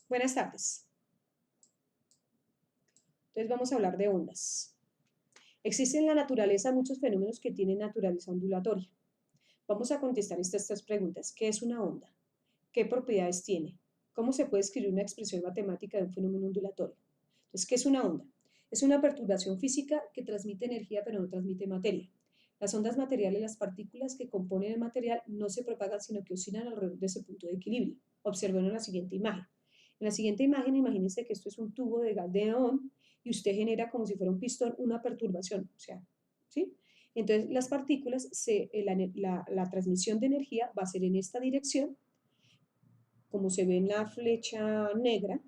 Buenas tardes. Entonces vamos a hablar de ondas. Existen en la naturaleza muchos fenómenos que tienen naturaleza ondulatoria. Vamos a contestar estas tres preguntas. ¿Qué es una onda? ¿Qué propiedades tiene? ¿Cómo se puede escribir una expresión matemática de un fenómeno ondulatorio? Entonces, ¿qué es una onda? Es una perturbación física que transmite energía pero no transmite materia. Las ondas materiales, las partículas que componen el material, no se propagan sino que oscilan alrededor de ese punto de equilibrio. Observen en la siguiente imagen. En la siguiente imagen, imagínense que esto es un tubo de gas de neón y usted genera como si fuera un pistón una perturbación, o sea, ¿sí? Entonces, las partículas, la transmisión de energía va a ser en esta dirección, como se ve en la flecha negra,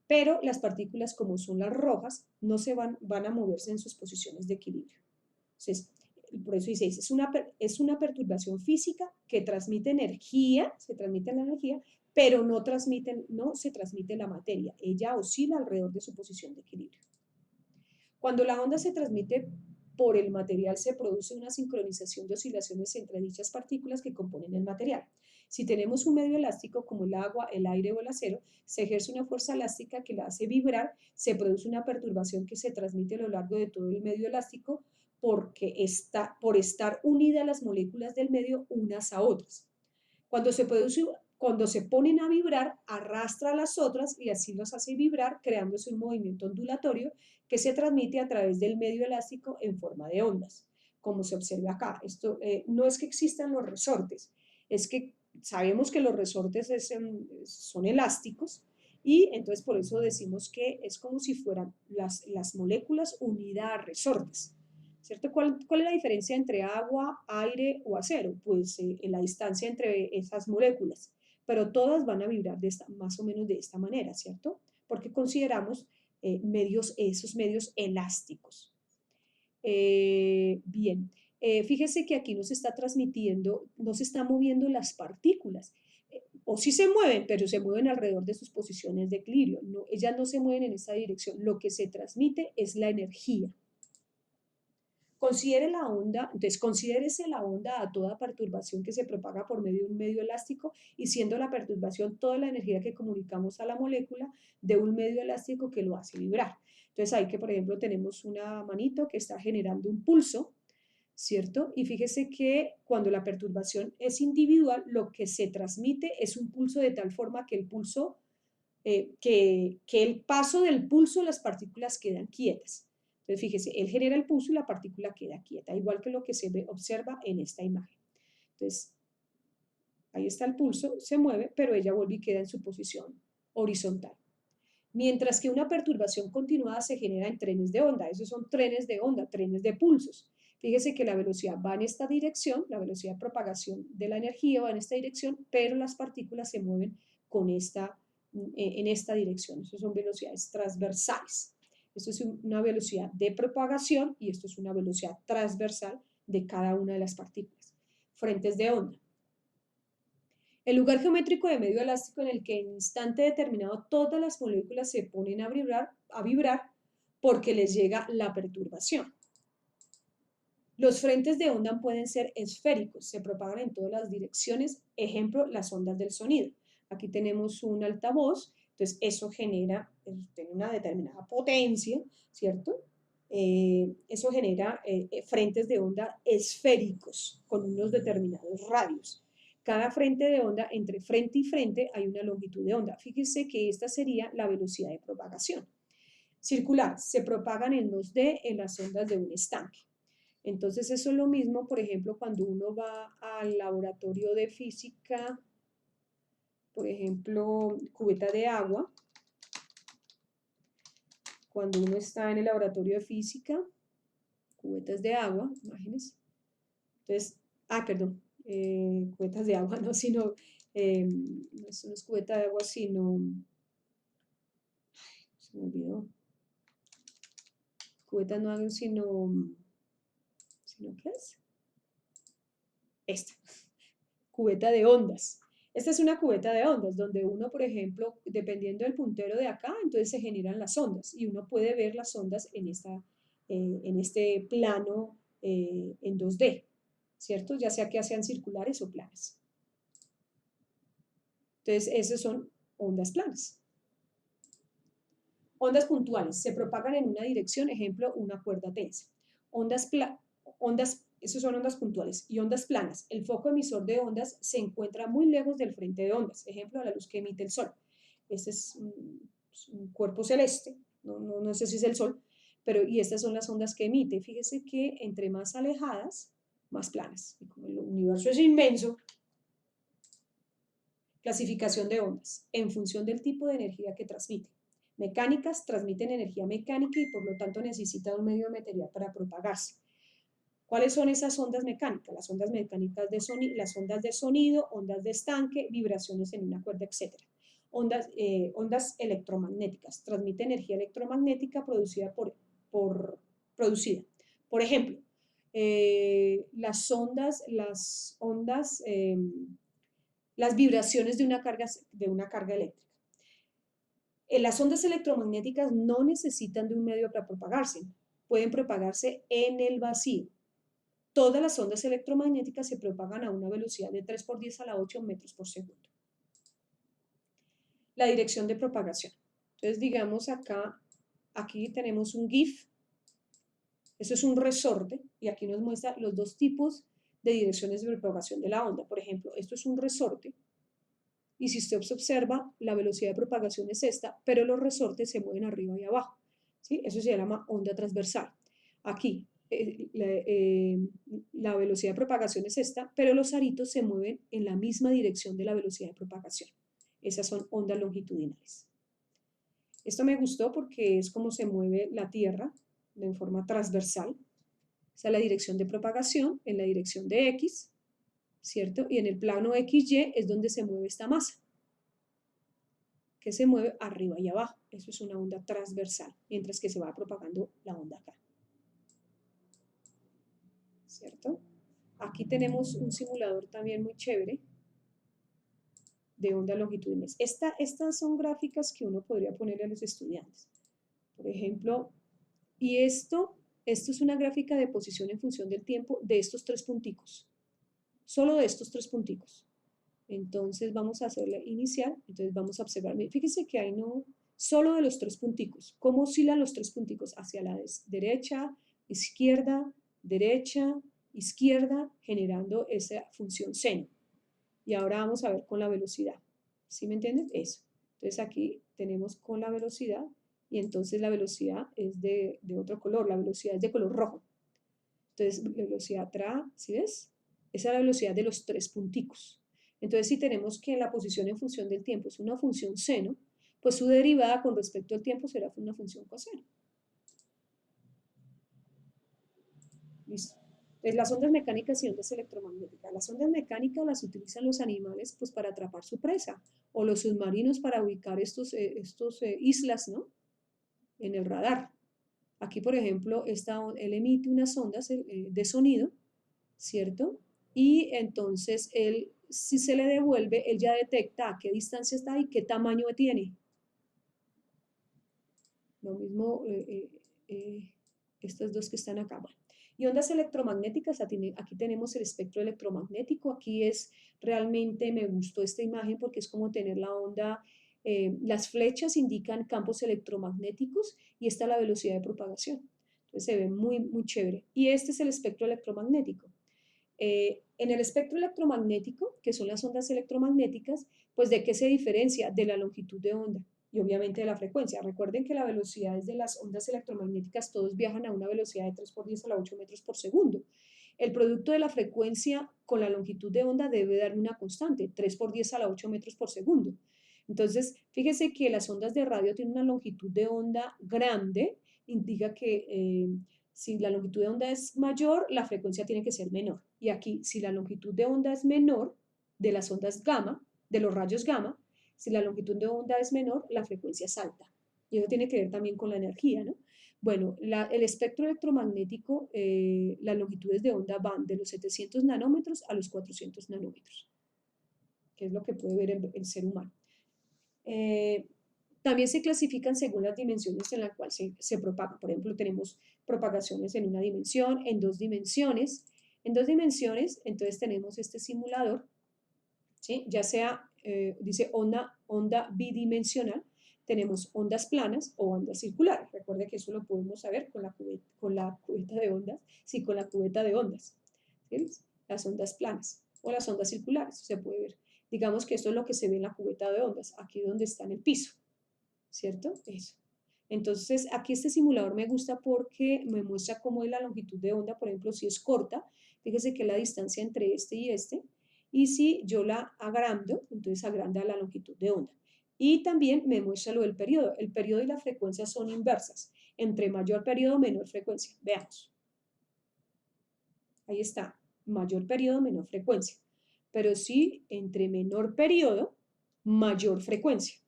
pero las partículas, como son las rojas, no se van a moverse en sus posiciones de equilibrio. Entonces, por eso dice, es una perturbación física que transmite energía, se transmite la energía, pero no se transmite la materia. Ella oscila alrededor de su posición de equilibrio. Cuando la onda se transmite por el material, se produce una sincronización de oscilaciones entre dichas partículas que componen el material. Si tenemos un medio elástico como el agua, el aire o el acero, se ejerce una fuerza elástica que la hace vibrar, se produce una perturbación que se transmite a lo largo de todo el medio elástico por estar unidas las moléculas del medio unas a otras. Cuando se ponen a vibrar, arrastra a las otras y así los hace vibrar, creándose un movimiento ondulatorio que se transmite a través del medio elástico en forma de ondas, como se observa acá. Esto no es que existan los resortes, es que sabemos que los resortes son elásticos y entonces por eso decimos que es como si fueran las moléculas unidas a resortes. ¿Cierto? ¿Cuál es la diferencia entre agua, aire o acero? Pues en la distancia entre esas moléculas, pero todas van a vibrar más o menos de esta manera, ¿cierto? Porque consideramos esos medios elásticos. Bien, fíjese que aquí nos está transmitiendo, no se están moviendo las partículas, o sí se mueven, pero se mueven alrededor de sus posiciones de equilibrio. No, ellas no se mueven en esa dirección, lo que se transmite es la energía. Considérese la onda a toda perturbación que se propaga por medio de un medio elástico y siendo la perturbación toda la energía que comunicamos a la molécula de un medio elástico que lo hace vibrar. Entonces ahí que, por ejemplo, tenemos una manito que está generando un pulso, ¿cierto? Y fíjese que cuando la perturbación es individual, lo que se transmite es un pulso de tal forma que el paso del pulso las partículas quedan quietas. Entonces, fíjese, él genera el pulso y la partícula queda quieta, igual que lo que observa en esta imagen. Entonces, ahí está el pulso, se mueve, pero ella vuelve y queda en su posición horizontal. Mientras que una perturbación continuada se genera en trenes de onda. Esos son trenes de onda, trenes de pulsos. Fíjese que la velocidad va en esta dirección, la velocidad de propagación de la energía va en esta dirección, pero las partículas se mueven en esta dirección. Esas son velocidades transversales. Esto es una velocidad de propagación y esto es una velocidad transversal de cada una de las partículas. Frentes de onda. El lugar geométrico de medio elástico en el que en instante determinado todas las moléculas se ponen a vibrar porque les llega la perturbación. Los frentes de onda pueden ser esféricos, se propagan en todas las direcciones, ejemplo, las ondas del sonido. Aquí tenemos un altavoz, entonces eso genera tiene una determinada potencia, ¿cierto? Eso genera frentes de onda esféricos con unos determinados radios. Cada frente de onda, entre frente y frente, hay una longitud de onda. Fíjese que esta sería la velocidad de propagación. Circular, se propagan en 2D en las ondas de un estanque. Entonces eso es lo mismo, por ejemplo, cuando uno va al laboratorio de física, por ejemplo, cubeta de agua, cuando uno está en el laboratorio de física, cubetas de agua, imágenes, entonces, perdón, cubetas de agua, no, sino, no es cubeta de agua, sino, se me olvidó, cubetas no hago sino ¿qué es? Esta, cubeta de ondas. Esta es una cubeta de ondas donde uno, por ejemplo, dependiendo del puntero de acá, entonces se generan las ondas y uno puede ver las ondas en este plano en 2D, ¿cierto? Ya sea que sean circulares o planas. Entonces, esas son ondas planas. Ondas puntuales se propagan en una dirección, ejemplo, una cuerda tensa. Esas son ondas puntuales. Y ondas planas. El foco emisor de ondas se encuentra muy lejos del frente de ondas, ejemplo, la luz que emite el Sol. Este es un cuerpo celeste, no sé si es el Sol, pero y estas son las ondas que emite. Fíjese que entre más alejadas, más planas. Y como el universo es inmenso, clasificación de ondas en función del tipo de energía que transmite. Mecánicas transmiten energía mecánica y por lo tanto necesitan un medio de material para propagarse. ¿Cuáles son esas ondas mecánicas? Las ondas mecánicas de sonido, las ondas de sonido, ondas de estanque, vibraciones en una cuerda, etc. Ondas electromagnéticas. Transmite energía electromagnética producida producida. Por ejemplo, las vibraciones de una carga eléctrica. Las ondas electromagnéticas no necesitan de un medio para propagarse, pueden propagarse en el vacío. Todas las ondas electromagnéticas se propagan a una velocidad de 3 por 10 a la 8 metros por segundo. La dirección de propagación. Entonces, digamos aquí tenemos un GIF, eso es un resorte, y aquí nos muestra los dos tipos de direcciones de propagación de la onda. Por ejemplo, esto es un resorte, y si usted observa, la velocidad de propagación es esta, pero los resortes se mueven arriba y abajo, ¿sí? Eso se llama onda transversal. Aquí, la velocidad de propagación es esta, pero los aritos se mueven en la misma dirección de la velocidad de propagación. Esas son ondas longitudinales. Esto me gustó porque es como se mueve la Tierra de forma transversal. Esa es la dirección de propagación en la dirección de X, ¿cierto? Y en el plano XY es donde se mueve esta masa, que se mueve arriba y abajo. Eso es una onda transversal, mientras que se va propagando la onda acá. ¿Cierto? Aquí tenemos un simulador también muy chévere de ondas longitudinales. Estas son gráficas que uno podría ponerle a los estudiantes. Por ejemplo, y esto es una gráfica de posición en función del tiempo de estos tres punticos. Solo de estos tres punticos. Entonces vamos a hacerle inicial, entonces vamos a observar, fíjense que ahí no, solo de los tres punticos, ¿cómo oscilan los tres punticos? Hacia la derecha, izquierda, derecha, izquierda, generando esa función seno. Y ahora vamos a ver con la velocidad, ¿sí me entienden? Eso. Entonces aquí tenemos con la velocidad, y entonces la velocidad es de otro color, la velocidad es de color rojo. Entonces, velocidad tra, ¿sí ves? Esa es la velocidad de los tres punticos. Entonces, si tenemos que la posición en función del tiempo es una función seno, pues su derivada con respecto al tiempo será una función coseno. Listo. Entonces, las ondas mecánicas y ondas electromagnéticas. Las ondas mecánicas las utilizan los animales pues, para atrapar su presa, o los submarinos para ubicar estos islas, ¿no? En el radar. Aquí, por ejemplo, él emite unas ondas de sonido, ¿cierto? Y entonces él, si se le devuelve, él ya detecta a qué distancia está y qué tamaño tiene. Lo mismo estas dos que están acá. Bueno. Y ondas electromagnéticas, aquí tenemos el espectro electromagnético. Aquí realmente me gustó esta imagen porque es como tener la onda, las flechas indican campos electromagnéticos y esta es la velocidad de propagación. Entonces se ve muy, muy chévere. Y este es el espectro electromagnético. En el espectro electromagnético, que son las ondas electromagnéticas, pues ¿de qué se diferencia? De la longitud de onda y obviamente de la frecuencia. Recuerden que la velocidad de las ondas electromagnéticas, todos viajan a una velocidad de 3 por 10 a la 8 metros por segundo. El producto de la frecuencia con la longitud de onda debe dar una constante, 3 por 10 a la 8 metros por segundo. Entonces, fíjese que las ondas de radio tienen una longitud de onda grande, indica que si la longitud de onda es mayor, la frecuencia tiene que ser menor. Y aquí, si la longitud de onda es menor, de las ondas gamma, de los rayos gamma, si la longitud de onda es menor, la frecuencia es alta. Y eso tiene que ver también con la energía, ¿no? Bueno, el espectro electromagnético, las longitudes de onda van de los 700 nanómetros a los 400 nanómetros, que es lo que puede ver el ser humano. También se clasifican según las dimensiones en las cuales se propaga. Por ejemplo, tenemos propagaciones en una dimensión, en dos dimensiones. En dos dimensiones, entonces tenemos este simulador, ¿sí? Ya sea, dice onda bidimensional, tenemos ondas planas o ondas circulares. Recuerde que eso lo podemos saber con la cubeta de ondas, sí, con la cubeta de ondas, ¿sí? Las ondas planas o las ondas circulares, se puede ver. Digamos que esto es lo que se ve en la cubeta de ondas, aquí donde está en el piso, ¿cierto? Eso. Entonces, aquí este simulador me gusta porque me muestra cómo es la longitud de onda, por ejemplo, si es corta, fíjese que es la distancia entre este, y si yo la agrando, entonces agranda la longitud de onda. Y también me muestra lo del periodo. El periodo y la frecuencia son inversas. Entre mayor periodo, menor frecuencia. Veamos. Ahí está, mayor periodo, menor frecuencia. Pero sí, entre menor periodo, mayor frecuencia.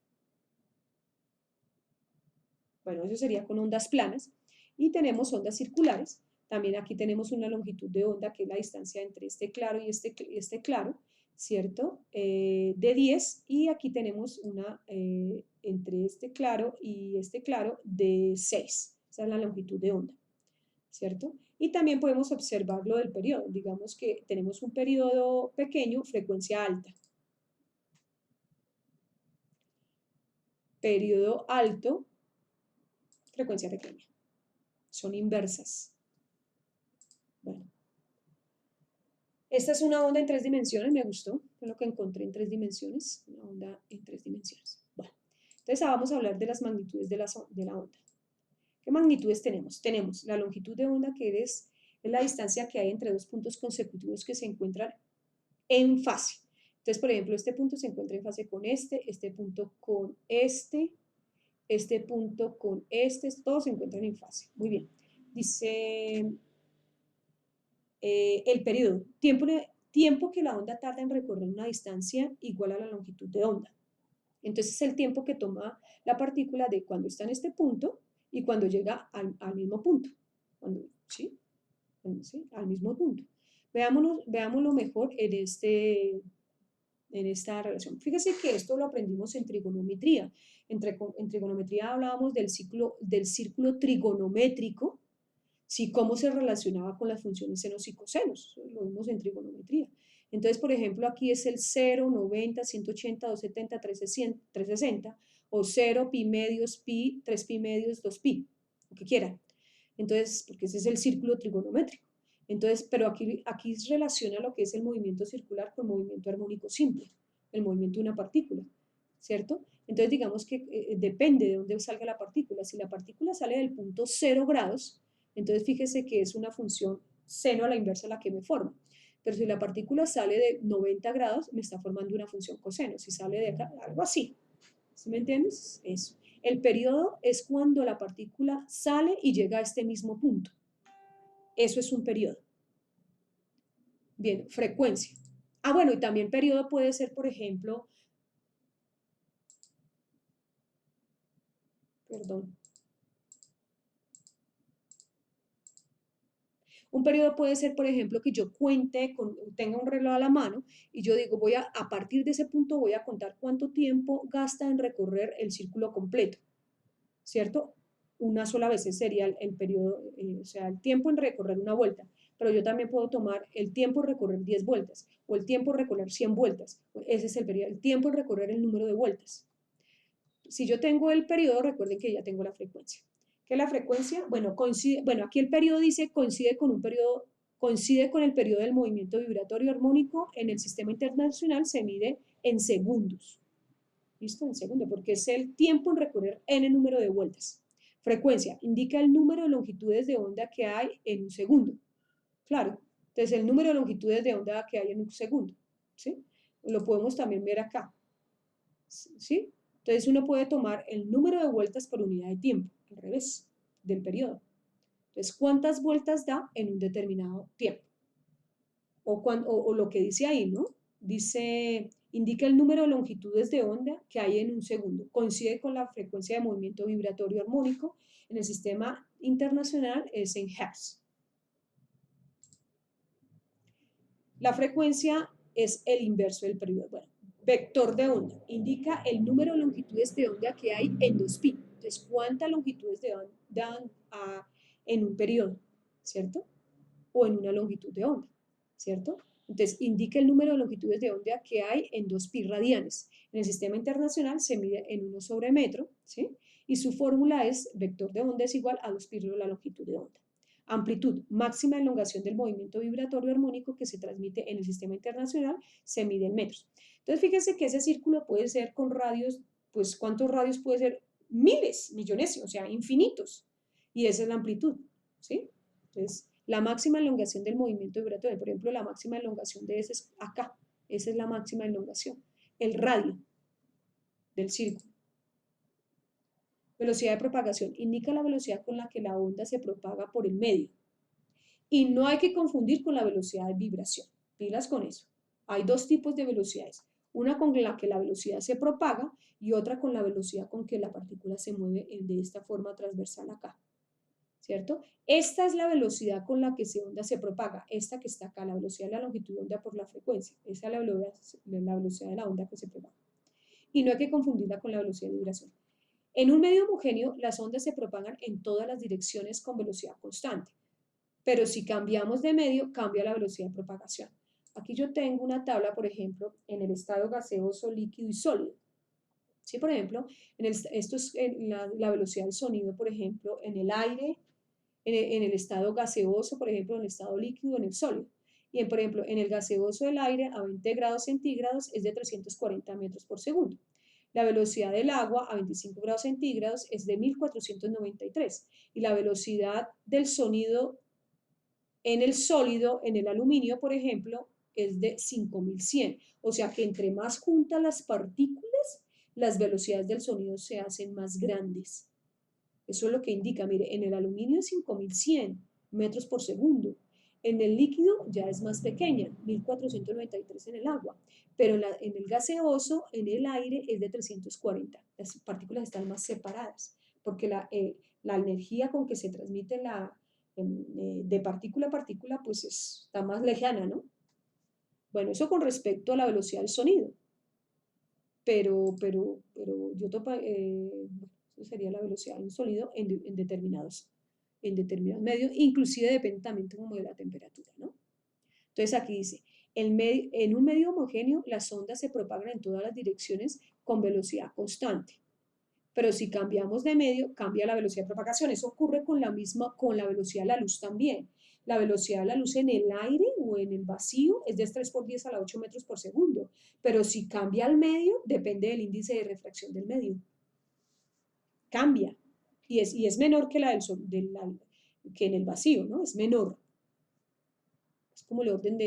Bueno, eso sería con ondas planas. Y tenemos ondas circulares. También aquí tenemos una longitud de onda, que es la distancia entre este claro y este claro, ¿cierto? De 10. Y aquí tenemos una entre este claro y este claro de 6. Esa es la longitud de onda, ¿cierto? Y también podemos observar lo del periodo. Digamos que tenemos un periodo pequeño, frecuencia alta. Periodo alto, frecuencia pequeña. Son inversas. Bueno. Esta es una onda en 3 dimensiones, me gustó, fue lo que encontré en 3 dimensiones, una onda en 3 dimensiones. Bueno, entonces vamos a hablar de las magnitudes de la onda. ¿Qué magnitudes tenemos? Tenemos la longitud de onda, que es la distancia que hay entre dos puntos consecutivos que se encuentran en fase. Entonces, por ejemplo, este punto se encuentra en fase con este punto con este punto con todos se encuentran en fase. Muy bien. Dice el periodo, tiempo que la onda tarda en recorrer una distancia igual a la longitud de onda. Entonces, el tiempo que toma la partícula de cuando está en este punto y cuando llega al mismo punto. ¿Sí? ¿Sí? Al mismo punto. Veámoslo mejor en esta relación. Fíjese que esto lo aprendimos en trigonometría. En trigonometría hablábamos del círculo trigonométrico, ¿sí? Cómo se relacionaba con las funciones senos y cosenos, lo vimos en trigonometría. Entonces, por ejemplo, aquí es el 0, 90, 180, 270, 360, o 0, pi medios, pi, 3 pi medios, 2 pi, lo que quieran. Entonces, porque ese es el círculo trigonométrico. Entonces, pero aquí relaciona lo que es el movimiento circular con movimiento armónico simple, el movimiento de una partícula, ¿cierto? Entonces, digamos que depende de dónde salga la partícula. Si la partícula sale del punto 0 grados, entonces fíjese que es una función seno a la inversa la que me forma. Pero si la partícula sale de 90 grados, me está formando una función coseno. Si sale de acá, algo así. ¿Sí me entiendes? Eso. El periodo es cuando la partícula sale y llega a este mismo punto. Eso es un periodo. Bien, frecuencia. Ah, bueno, y también periodo puede ser, por ejemplo, perdón. Un periodo puede ser, por ejemplo, que yo tenga un reloj a la mano y yo digo, a partir de ese punto voy a contar cuánto tiempo gasta en recorrer el círculo completo, ¿cierto? Una sola vez sería el periodo, o sea, el tiempo en recorrer una vuelta. Pero yo también puedo tomar el tiempo en recorrer 10 vueltas o el tiempo en recorrer 100 vueltas. Ese es el periodo, el tiempo en recorrer el número de vueltas. Si yo tengo el periodo, recuerden que ya tengo la frecuencia. ¿Qué es la frecuencia? Bueno, aquí el periodo dice coincide con el periodo del movimiento vibratorio armónico en el sistema internacional, se mide en segundos. ¿Listo? En segundos, porque es el tiempo en recorrer n número de vueltas. Frecuencia indica el número de longitudes de onda que hay en un segundo. Claro, entonces el número de longitudes de onda que hay en un segundo. ¿Sí? Lo podemos también ver acá. ¿Sí? Entonces uno puede tomar el número de vueltas por unidad de tiempo, al revés, del periodo. Entonces, ¿cuántas vueltas da en un determinado tiempo? O lo que dice ahí, ¿no? Dice, indica el número de longitudes de onda que hay en un segundo. Coincide con la frecuencia de movimiento vibratorio armónico en el sistema internacional, es en Hertz. La frecuencia es el inverso del periodo. Bueno, vector de onda indica el número de longitudes de onda que hay en 2pi. Entonces, ¿cuántas longitudes de onda dan en un periodo? ¿Cierto? O en una longitud de onda, ¿cierto? Entonces, indica el número de longitudes de onda que hay en 2 pi radianes. En el sistema internacional se mide en 1 sobre metro, ¿sí? Y su fórmula es vector de onda es igual a 2 pi sobre la longitud de onda. Amplitud, máxima elongación del movimiento vibratorio armónico que se transmite en el sistema internacional, se mide en metros. Entonces, fíjense que ese círculo puede ser con radios, pues, ¿cuántos radios puede ser? Miles, millones, o sea, infinitos. Y esa es la amplitud, ¿sí? Entonces, la máxima elongación del movimiento vibratorio, por ejemplo, la máxima elongación de ese es acá, esa es la máxima elongación, el radio del círculo. Velocidad de propagación, indica la velocidad con la que la onda se propaga por el medio. Y no hay que confundir con la velocidad de vibración, pilas con eso. Hay dos tipos de velocidades, una con la que la velocidad se propaga y otra con la velocidad con que la partícula se mueve de esta forma transversal acá. ¿Cierto? Esta es la velocidad con la que onda se propaga, esta que está acá, la velocidad de la longitud de onda por la frecuencia, esa es la velocidad de la onda que se propaga. Y no hay que confundirla con la velocidad de vibración. En un medio homogéneo, las ondas se propagan en todas las direcciones con velocidad constante, pero si cambiamos de medio, cambia la velocidad de propagación. Aquí yo tengo una tabla, por ejemplo, en el estado gaseoso, líquido y sólido. ¿Sí? Por ejemplo, esto es la velocidad del sonido, por ejemplo, en el aire, en el estado gaseoso, por ejemplo, en el estado líquido, en el sólido. Y, por ejemplo, en el gaseoso del aire a 20 grados centígrados es de 340 metros por segundo. La velocidad del agua a 25 grados centígrados es de 1493. Y la velocidad del sonido en el sólido, en el aluminio, por ejemplo, es de 5100. O sea que entre más juntas las partículas, las velocidades del sonido se hacen más grandes. Eso es lo que indica, mire, en el aluminio es 5100 metros por segundo. En el líquido ya es más pequeña, 1493 en el agua, pero en el gaseoso, en el aire, es de 340. Las partículas están más separadas, porque la energía con que se transmite de partícula a partícula, pues está más lejana, ¿no? Bueno, eso con respecto a la velocidad del sonido. Pero yo eso sería la velocidad de un sonido en determinados medios, inclusive depende también como de la temperatura, ¿no? Entonces aquí dice, en un medio homogéneo las ondas se propagan en todas las direcciones con velocidad constante, pero si cambiamos de medio, cambia la velocidad de propagación. Eso ocurre con la velocidad de la luz también. La velocidad de la luz en el aire o en el vacío es de 3 por 10 a la 8 metros por segundo, pero si cambia al medio, depende del índice de refracción del medio. Cambia, y es menor que que en el vacío, ¿no? Es menor. Es como el orden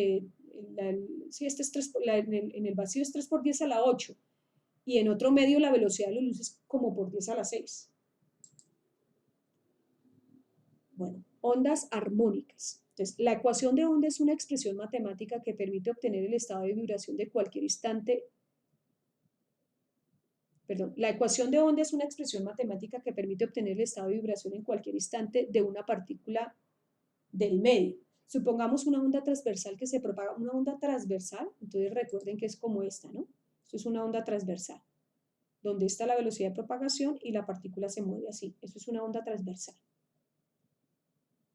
sí, este es en el vacío es 3 por 10 a la 8, y en otro medio la velocidad de la luz es como por 10 a la 6. Bueno, ondas armónicas. Entonces, la ecuación de onda es una expresión matemática que permite obtener el estado de vibración de cualquier instante. Perdón, la ecuación de onda es una expresión matemática que permite obtener el estado de vibración en cualquier instante de una partícula del medio. Supongamos una onda transversal que se propaga, una onda transversal, entonces recuerden que es como esta, ¿no? Esto es una onda transversal, donde está la velocidad de propagación y la partícula se mueve así. Eso es una onda transversal,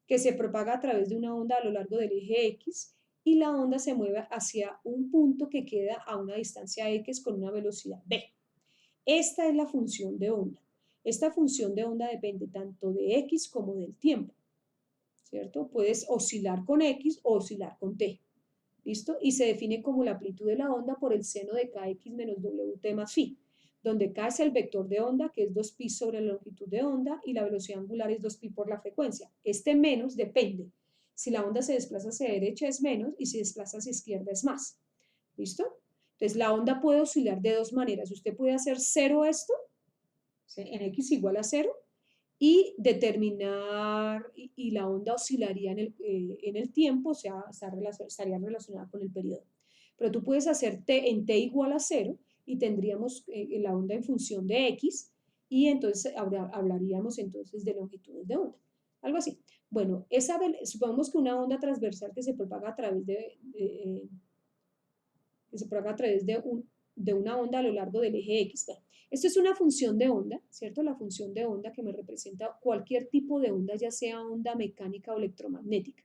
que se propaga a través de una onda a lo largo del eje X y la onda se mueve hacia un punto que queda a una distancia X con una velocidad v. Esta es la función de onda. Esta función de onda depende tanto de X como del tiempo, ¿cierto? Puedes oscilar con X o oscilar con T, ¿listo? Y se define como la amplitud de la onda por el seno de kx menos wt más phi, donde k es el vector de onda, que es 2pi sobre la longitud de onda, y la velocidad angular es 2pi por la frecuencia. Este menos depende. Si la onda se desplaza hacia derecha es menos, y si se desplaza hacia izquierda es más. ¿Listo? Entonces, la onda puede oscilar de dos maneras. Usted puede hacer cero esto, en x igual a 0, y determinar, y la onda oscilaría en el tiempo, o sea, estaría relacionada con el periodo. Pero tú puedes hacer en t igual a 0 y tendríamos la onda en función de x, y entonces hablaríamos entonces de longitudes de onda, algo así. Bueno, supongamos que una onda transversal que se propaga a través de una onda a lo largo del eje X. Esto es una función de onda, ¿cierto? La función de onda que me representa cualquier tipo de onda, ya sea onda mecánica o electromagnética.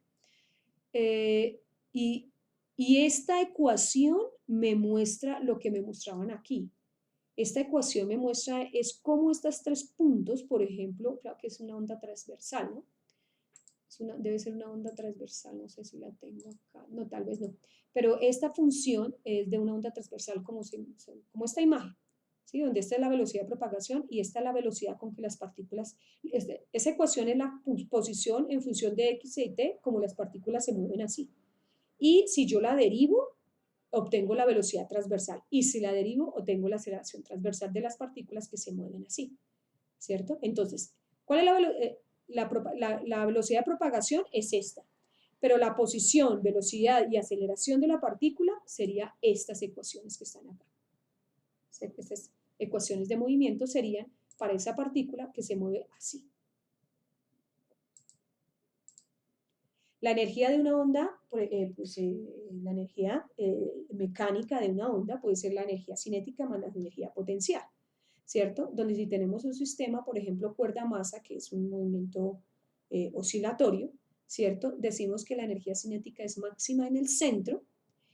Y Y esta ecuación me muestra lo que me mostraban aquí. Esta ecuación me muestra es cómo estos tres puntos, por ejemplo, claro que es una onda transversal, ¿no? Debe ser una onda transversal, no sé si la tengo acá, no, tal vez no. Pero esta función es de una onda transversal como esta imagen, ¿sí? Donde esta es la velocidad de propagación y esta es la velocidad con que las partículas, esa ecuación es la posición en función de x y t, como las partículas se mueven así. Y si yo la derivo, obtengo la velocidad transversal. Y si la derivo, obtengo la aceleración transversal de las partículas que se mueven así, ¿cierto? Entonces, ¿cuál es la velocidad de propagación? Es esta. Pero la posición, velocidad y aceleración de la partícula sería estas ecuaciones que están acá. Estas ecuaciones de movimiento serían para esa partícula que se mueve así. La energía de una onda, la energía mecánica de una onda puede ser la energía cinética más la energía potencial, ¿cierto? Donde si tenemos un sistema, por ejemplo, cuerda-masa, que es un movimiento oscilatorio, ¿cierto? Decimos que la energía cinética es máxima en el centro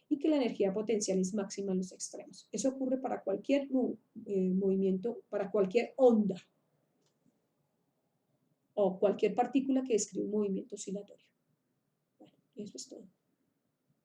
y que la energía potencial es máxima en los extremos. Eso ocurre para cualquier movimiento, para cualquier onda o cualquier partícula que describe un movimiento oscilatorio. Bueno, eso es todo.